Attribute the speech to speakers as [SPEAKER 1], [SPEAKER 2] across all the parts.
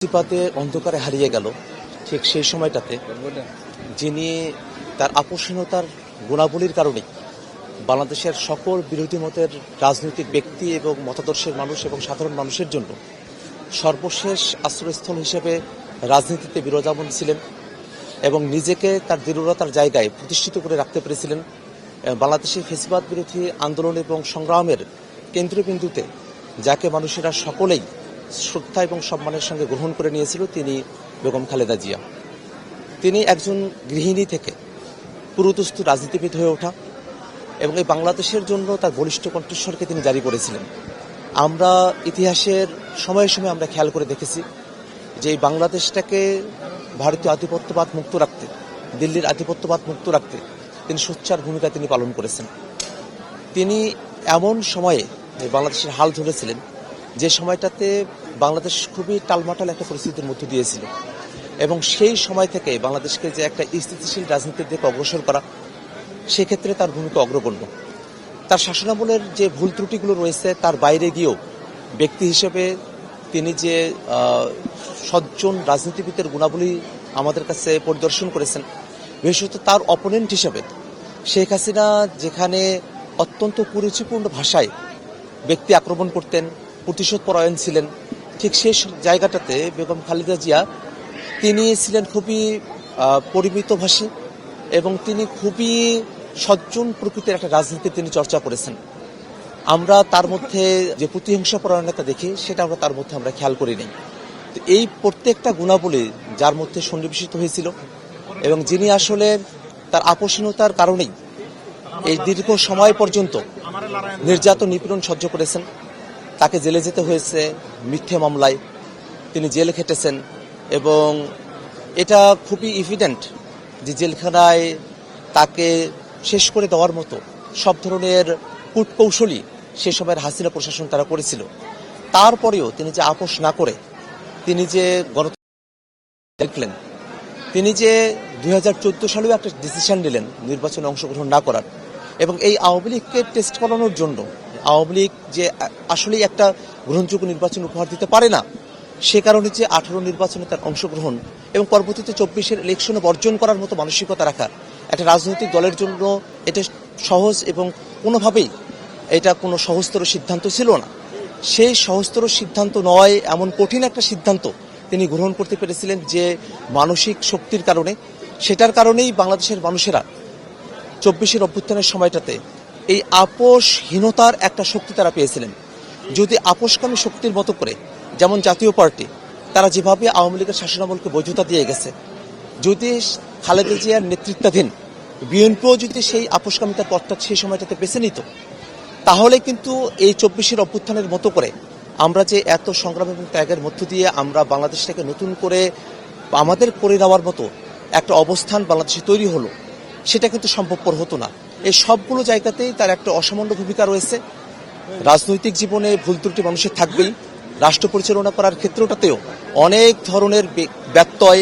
[SPEAKER 1] মুক্তিবাদে অন্ধকারে হারিয়ে গেল ঠিক সেই সময়টাতে যিনি তার আপোষহীনতার গুণাবলীর কারণে বাংলাদেশের সকল বিরোধী মতের রাজনৈতিক ব্যক্তি এবং মতাদর্শের মানুষ এবং সাধারণ মানুষের জন্য সর্বশেষ আশ্রয়স্থল হিসেবে রাজনীতিতে বিরাজমান ছিলেন এবং নিজেকে তার দৃঢ়তার জায়গায় প্রতিষ্ঠিত করে রাখতে পেরেছিলেন। বাংলাদেশের ফ্যাসিবাদ বিরোধী আন্দোলন এবং সংগ্রামের কেন্দ্রবিন্দুতে যাকে মানুষেরা সকলেই শ্রদ্ধা এবং সম্মানের সঙ্গে গ্রহণ করে নিয়েছিল তিনি বেগম খালেদা জিয়া। তিনি একজন গৃহিণী থেকে পুরোদস্তু রাজনীতিবিদ হয়ে ওঠা এবং এই বাংলাদেশের জন্য তার বলিষ্ঠ কণ্ঠস্বরকে তিনি জারি করেছিলেন। আমরা ইতিহাসের সময়ে সময়ে আমরা খেয়াল করে দেখেছি যে এই বাংলাদেশটাকে ভারতীয় আধিপত্যবাদ মুক্ত রাখতে, দিল্লির আধিপত্যবাদ মুক্ত রাখতে তিনি সোচ্চার ভূমিকা তিনি পালন করেছেন। তিনি এমন সময়ে বাংলাদেশের হাল ধরেছিলেন যে সময়টাতে বাংলাদেশ খুবই টালমাটাল একটা পরিস্থিতির মধ্য দিয়েছিল এবং সেই সময় থেকে বাংলাদেশকে যে একটা স্থিতিশীল রাজনীতির দিকে অগ্রসর করা, সেক্ষেত্রে তার ভূমিকা অগ্রগণ্য। তার শাসনামলের যে ভুল ত্রুটিগুলো রয়েছে তার বাইরে গিয়েও ব্যক্তি হিসেবে তিনি যে সজ্জন রাজনীতিবিদের গুণাবলী আমাদের কাছে পরিদর্শন করেছেন, বিশেষত তার অপোনেন্ট হিসেবে শেখ হাসিনা যেখানে অত্যন্ত কুরুচিপূর্ণ ভাষায় ব্যক্তি আক্রমণ করতেন, প্রতিশোধ পরায়ণ ছিলেন, ঠিক সেই জায়গাটাতে বেগম খালেদা জিয়া তিনি ছিলেন খুবই পরিমিতভাষী এবং তিনি খুবই সজ্জন প্রকৃতির একটা রাজনীতি তিনি চর্চা করেছেন। আমরা তার মধ্যে যে প্রতিহিংসা পরায়ণতা দেখি সেটা আমরা তার মধ্যে আমরা খেয়াল করি নাই। তো এই প্রত্যেকটা গুণাবলী যার মধ্যে সন্নিবেশিত হয়েছিল এবং যিনি আসলে তার আপোষহীনতার কারণেই এই দীর্ঘ সময় পর্যন্ত নির্যাতন নিপীড়ন সহ্য করেছেন। তাকে জেলে যেতে হয়েছে মিথ্যে মামলায়, তিনি জেল খেটেছেন এবং এটা খুবই ইভিডেন্ট যে জেলখানায় তাকে শেষ করে দেওয়ার মতো সব ধরনের কূটকৌশলী সে সময়ের হাসিনা প্রশাসন তারা করেছিল। তারপরেও তিনি যে আপোষ না করে তিনি যে গণতন্ত্র দেখলেন, তিনি যে 2014 সালেও একটা ডিসিশন নিলেন নির্বাচনে অংশগ্রহণ না করার এবং এই আওয়ামী লীগকে টেস্ট করানোর জন্য আওয়ামী লীগ যে আসলেই একটা গ্রহণযোগ্য নির্বাচন উপহার দিতে পারে না, সে কারণে যে 18 নির্বাচনে তার অংশগ্রহণ এবং পরবর্তীতে 24-এর ইলেকশনে বর্জন করার মতো মানসিকতা রাখা একটা রাজনৈতিক দলের জন্য এটা সহজ এবং কোনোভাবেই এটা কোনো সহজতর সিদ্ধান্ত ছিল না। সেই সহজতর সিদ্ধান্ত নয়, এমন কঠিন একটা সিদ্ধান্ত তিনি গ্রহণ করতে পেরেছিলেন যে মানসিক শক্তির কারণে, সেটার কারণেই বাংলাদেশের মানুষেরা 24-এর অভ্যুত্থানের সময়টাতে এই আপোষহীনতার একটা শক্তি তারা পেয়েছিলেন। যদি আপোষকামী শক্তির মতো করে, যেমন জাতীয় পার্টি তারা যেভাবে আওয়ামী লীগের শাসনামলকে বৈধতা দিয়ে গেছে, যদি খালেদা জিয়ার নেতৃত্বাধীন বিএনপিও যদি সেই আপোষকামিতার পথটা সেই সময়টাতে বেছে নিত, তাহলে কিন্তু এই 24-এর অভ্যুত্থানের মতো করে আমরা যে এত সংগ্রাম এবং ত্যাগের মধ্য দিয়ে আমরা বাংলাদেশটাকে নতুন করে আমাদের করে নেওয়ার মতো একটা অবস্থান বাংলাদেশে তৈরি হলো, সেটা কিন্তু সম্ভবপর হতো না। এই সবগুলো জায়গাতেই তার একটা অসামান্য ভূমিকা রয়েছে। রাজনৈতিক জীবনে ভুল ত্রুটি মানুষের থাকবেই, রাষ্ট্র পরিচালনা করার ক্ষেত্রটাতেও অনেক ধরনের ব্যত্যয়,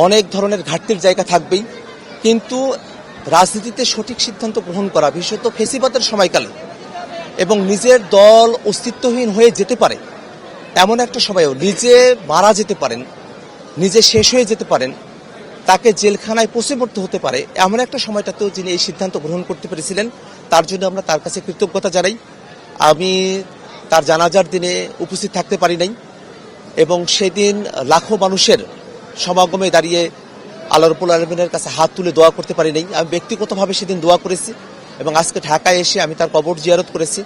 [SPEAKER 1] অনেক ধরনের ঘাটতির জায়গা থাকবেই, কিন্তু রাজনীতিতে সঠিক সিদ্ধান্ত গ্রহণ করা, বিশেষত ফ্যাসিবাদের সময়কালে এবং নিজের দল অস্তিত্বহীন হয়ে যেতে পারে এমন একটা সময়েও নিজে মারা যেতে পারেন, নিজে শেষ হয়ে যেতে পারেন, তাকে জেলখানায় পৌঁছে পড়তে হতে পারে, এমন একটা সময়টাতেও যিনি এই সিদ্ধান্ত গ্রহণ করতে পেরেছিলেন, তার জন্য আমরা তার কাছে কৃতজ্ঞতা জানাই। আমি তার জানাজার দিনে উপস্থিত থাকতে পারি নাই এবং সেদিন লাখো মানুষের সমাগমে দাঁড়িয়ে আল্লাহ রাব্বুল আলামিনের কাছে হাত তুলে দোয়া করতে পারি নাই। আমি ব্যক্তিগতভাবে সেদিন দোয়া করেছি এবং আজকে ঢাকায় এসে আমি তার কবর জিয়ারত করেছি।